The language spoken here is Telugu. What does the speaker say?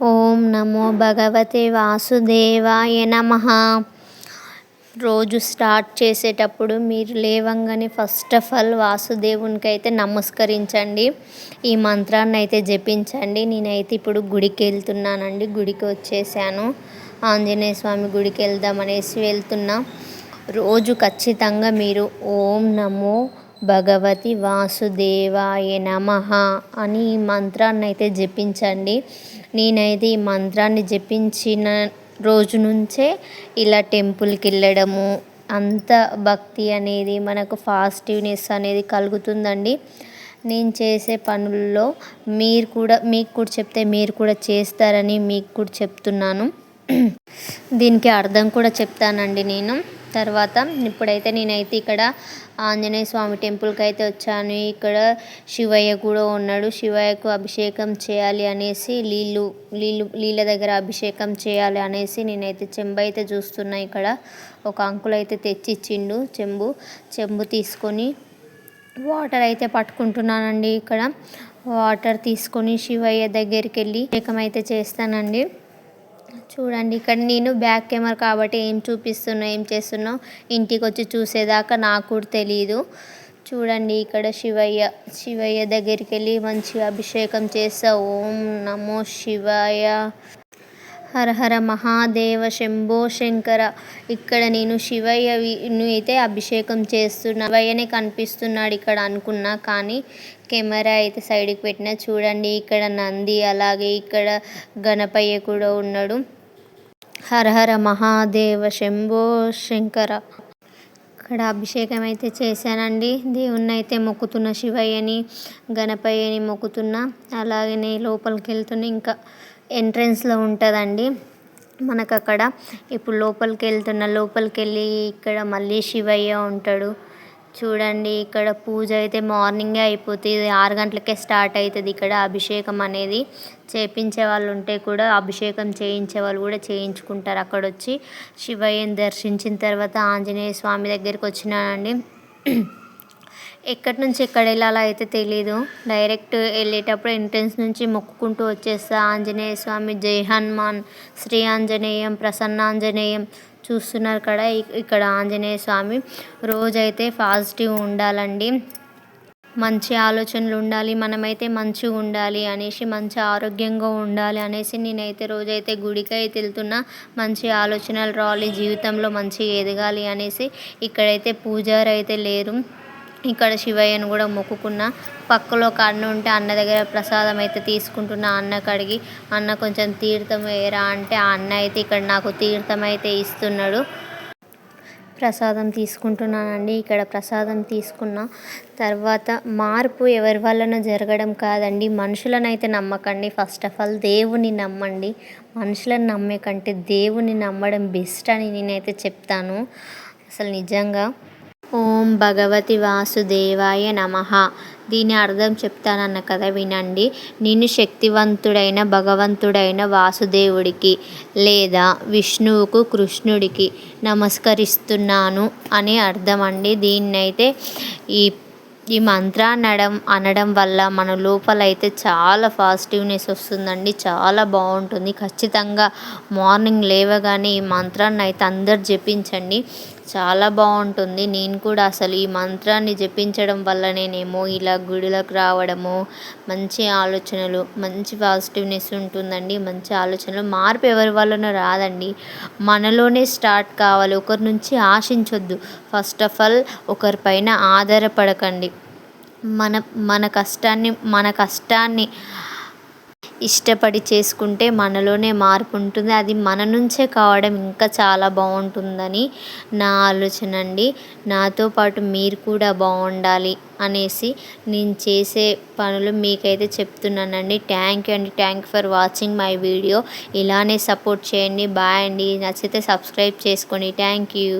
ఓం నమో భగవతే వాసుదేవాయ నమః. రోజు స్టార్ట్ చేసేటప్పుడు మీరు లేవంగానే ఫస్ట్ ఆఫ్ ఆల్ వాసుదేవునికి అయితే నమస్కరించండి. ఈ మంత్రాన్ని అయితే జపించండి. నేనైతే ఇప్పుడు గుడికి వెళ్తున్నానండి. గుడికి వచ్చేసాను. ఆంజనేయ స్వామి గుడికి వెళ్దామనేసి వెళ్తున్నా. రోజు ఖచ్చితంగా మీరు ఓం నమో భగవతి వాసుదేవాయ నమః అని ఈ మంత్రాన్ని అయితే జపించండి. నేనైతే ఈ మంత్రాన్ని జపించిన రోజు నుంచే ఇలా టెంపుల్కి వెళ్ళడము, అంత భక్తి అనేది మనకు పాజిటివ్నెస్ అనేది కలుగుతుందండి. నేను చేసే పనుల్లో మీకు కూడా చెప్తే మీరు కూడా చేస్తారని మీకు కూడా చెప్తున్నాను. దీనికి అర్థం కూడా చెప్తానండి నేను తర్వాత. ఇప్పుడైతే నేనైతే ఇక్కడ ఆంజనేయ స్వామి టెంపుల్కి అయితే వచ్చాను. ఇక్కడ శివయ్య కూడా ఉన్నాడు. శివయ్యకు అభిషేకం చేయాలి అనేసి నీళ్ళ దగ్గర అభిషేకం చేయాలి అనేసి నేనైతే చెంబు అయితే చూస్తున్నా. ఇక్కడ ఒక అంకుల్ అయితే తెచ్చిచ్చిండు చెంబు తీసుకొని వాటర్ అయితే పట్టుకుంటున్నానండి. ఇక్కడ వాటర్ తీసుకొని శివయ్య దగ్గరికి వెళ్ళి అభిషేకం అయితే చేస్తానండి. చూడండి, ఇక్కడ నేను బ్యాక్ కెమెరా కాబట్టి ఏం చేస్తున్నా ఇంటికి వచ్చి చూసేదాకా నాకు కూడా తెలియదు. చూడండి, ఇక్కడ శివయ్య దగ్గరికి వెళ్ళి మంచిగా అభిషేకం చేస్తా. ఓం నమో శివాయ, హర హర మహాదేవ, శంభో శంకర. ఇక్కడ నేను శివయ్యను అయితే అభిషేకం చేస్తున్నా. శివయ్యనే కనిపిస్తున్నాడు ఇక్కడ అనుకున్నా, కానీ కెమెరా అయితే సైడ్కి పెట్టిన. చూడండి, ఇక్కడ నంది, అలాగే ఇక్కడ గణపయ్య కూడా ఉన్నాడు. హర హర మహాదేవ, శంభో శంకర. ఇక్కడ అభిషేకం అయితే చేశానండి. దేవుణ్ణి అయితే మొక్కుతున్న, శివయ్యని గణపయ్యని మొక్కుతున్నా. అలాగే నేను లోపలికి వెళ్తున్నా. ఇంకా ఎంట్రన్స్లో ఉంటుందండి మనకు అక్కడ. ఇప్పుడు లోపలికి వెళ్ళి ఇక్కడ మళ్ళీ శివయ్య ఉంటాడు. చూడండి, ఇక్కడ పూజ అయితే మార్నింగే అయిపోతుంది. 6 గంటలకే స్టార్ట్ అవుతుంది ఇక్కడ అభిషేకం అనేది. చేయించే వాళ్ళు ఉంటే కూడా అభిషేకం చేయించే వాళ్ళు కూడా చేయించుకుంటారు. అక్కడ వచ్చి శివయ్యని దర్శించిన తర్వాత ఆంజనేయ స్వామి దగ్గరికి వచ్చినానండి. ఎక్కడి నుంచి ఎక్కడ వెళ్ళాలో అయితే తెలీదు. డైరెక్ట్ వెళ్ళేటప్పుడు ఎంట్రన్స్ నుంచి మొక్కుకుంటూ వచ్చేస్తా. ఆంజనేయ స్వామి జై హనుమాన్, శ్రీ ఆంజనేయం, ప్రసన్నాంజనేయం. చూస్తున్నారు ఇక్కడ ఆంజనేయ స్వామి. రోజైతే పాజిటివ్ ఉండాలండి, మంచి ఆలోచనలు ఉండాలి, మనమైతే మంచిగా ఉండాలి అనేసి, మంచి ఆరోగ్యంగా ఉండాలి అనేసి నేనైతే రోజైతే గుడికి అయితే వెళ్తున్నా. మంచి ఆలోచనలు రావాలి, జీవితంలో మంచిగా ఎదగాలి అనేసి. ఇక్కడైతే పూజారి అయితే లేరు. ఇక్కడ శివయ్యను కూడా మొక్కుకున్నా. పక్కలో ఒక అన్న ఉంటే అన్న దగ్గర ప్రసాదం అయితే తీసుకుంటున్నా. అన్నకు అడిగి, అన్న కొంచెం తీర్థం వేయరా అంటే ఆ అన్న అయితే ఇక్కడ నాకు తీర్థం అయితే ఇస్తున్నాడు. ప్రసాదం తీసుకుంటున్నానండి. ఇక్కడ ప్రసాదం తీసుకున్న తర్వాత మార్పు ఎవరి వలన జరగడం కాదండి. మనుషులను అయితే నమ్మకండి. ఫస్ట్ ఆఫ్ ఆల్ దేవుని నమ్మండి. మనుషులను నమ్మే కంటే దేవుని నమ్మడం బెస్ట్ అని నేనైతే చెప్తాను. అసలు నిజంగా ఓం భగవతి వాసుదేవాయ నమః. దీని అర్థం చెప్తానన్న కదా, వినండి. నేను శక్తివంతుడైన భగవంతుడైన వాసుదేవుడికి లేదా విష్ణువుకు, కృష్ణుడికి నమస్కరిస్తున్నాను అనే అర్థం అండి. దీన్నైతే ఈ మంత్రాన్ని అనడం వల్ల మన లోపలైతే చాలా పాజిటివ్నెస్ వస్తుందండి. చాలా బాగుంటుంది. ఖచ్చితంగా మార్నింగ్ లేవగానే ఈ మంత్రాన్ని అయితే అందరు జపించండి. చాలా బాగుంటుంది. నేను కూడా అసలు ఈ మంత్రాన్ని జపించడం వల్లనేమో ఇలా గుడిలోకి రావడము, మంచి ఆలోచనలు, మంచి పాజిటివ్నెస్ ఉంటుందండి. మంచి ఆలోచనలు. మార్పు ఎవరి వల్లనో రాదండి, మనలోనే స్టార్ట్ కావాలి. ఒకరి నుంచి ఆశించొద్దు. ఫస్ట్ ఆఫ్ ఆల్ ఒకరిపైన ఆధారపడకండి. మన కష్టాన్ని ఇష్టపడి చేసుకుంటే మనలోనే మార్పు ఉంటుంది. అది మన నుంచే కావడం ఇంకా చాలా బాగుంటుందని నా ఆలోచన అండి. నాతో పాటు మీరు కూడా బాగుండాలి అనేసి నేను చేసే పనులు మీకైతే చెప్తున్నానండి. థ్యాంక్ యూ అండి. Thank you for watching my video. ఇలానే సపోర్ట్ చేయండి. బాయ్ అండి. నచ్చితే సబ్స్క్రైబ్ చేసుకోండి. Thank you.